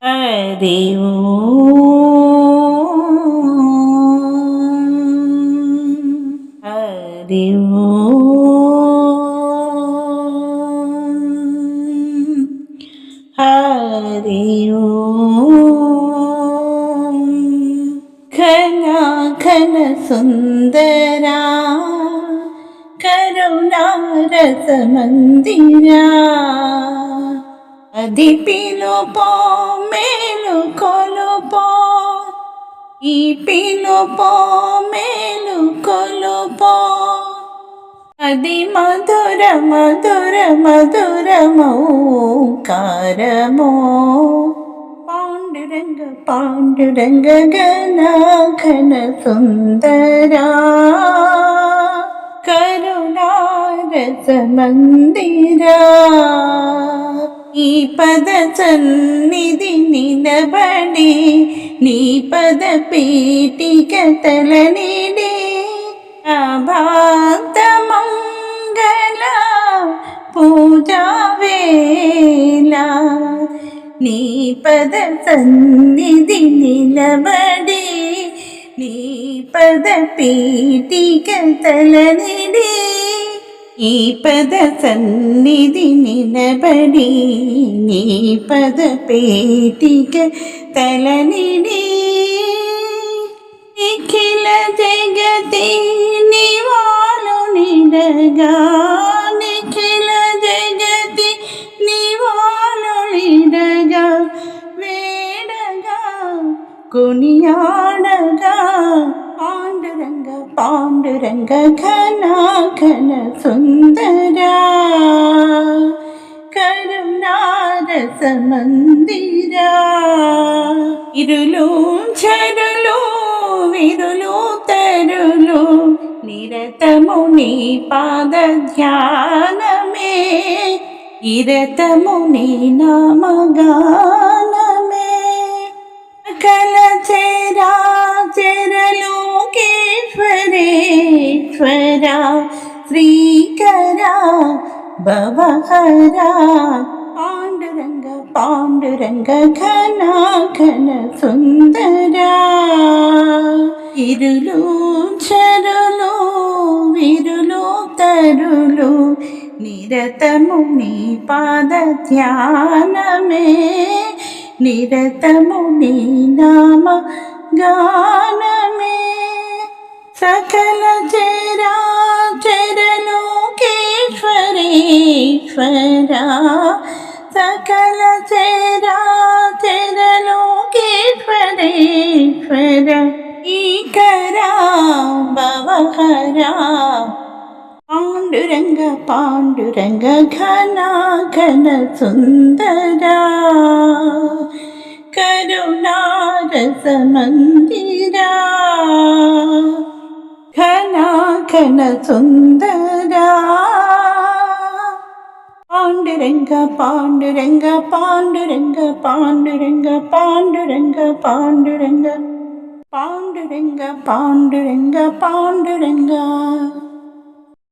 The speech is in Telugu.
हरि हरि हरि घना घन सुंदरा करुणारस मंदिरा అది పిలుపో మేలు కొలుపో ఈ పిలుపో మేలు కొలుపో అది మధుర మధుర మధురమౌకారమో పాండురంగ పాండురంగ ఘన ఘన సుందరా కరుణారస మందిరా ఈ పద సన్నిధి నిలబడి నీ పద పీఠిక తలనిడి అభాత మంగళ పూజా వేళ నీ పద సన్నిధి నిలబడి నీ పద పీఠిక తలనిడి ఈ పద సన్నిధి నిలబడి నీ పద పేటిక తలనిడి నిఖిల జగతి నివాలు నిడగా నిఖిల జగతి నివాలు నిడగా వేడగా కొనియాడగా పాండురంగ పాండురంగ ఘన ఘన సుందరా కరుణారస మందిరా ఇరులు చరులు విరులు తరులు నిరతము నీ పాద ధ్యానమే ఇరతము నీ నామగానమే కల చేరా చెరలోకేశ్వరేశ్వరా శ్రీకరా భవహరా పాండురంగ పాండురంగ ఘన ఘన సుందరా ఇరులు చరులు విరులు తరులు నిరతము నీ పాద ధ్యానమే నిరతము నీ నామ గానమే సకల చరా చరలోకేశ్వరేశ్వరా సకల చరా చరలోకేశ్వరేశ్వర ఈకరా భవహరా పాండురంగ పాండురంగ ఘన ఘన సుందరా కరుణారస మందిరా ఘన ఘన సుందరా పాండురంగ పాండురంగ పాండురంగ పాండురంగ పాండురంగ పాండురంగ పాండురంగ పాండురంగ పాండురంగ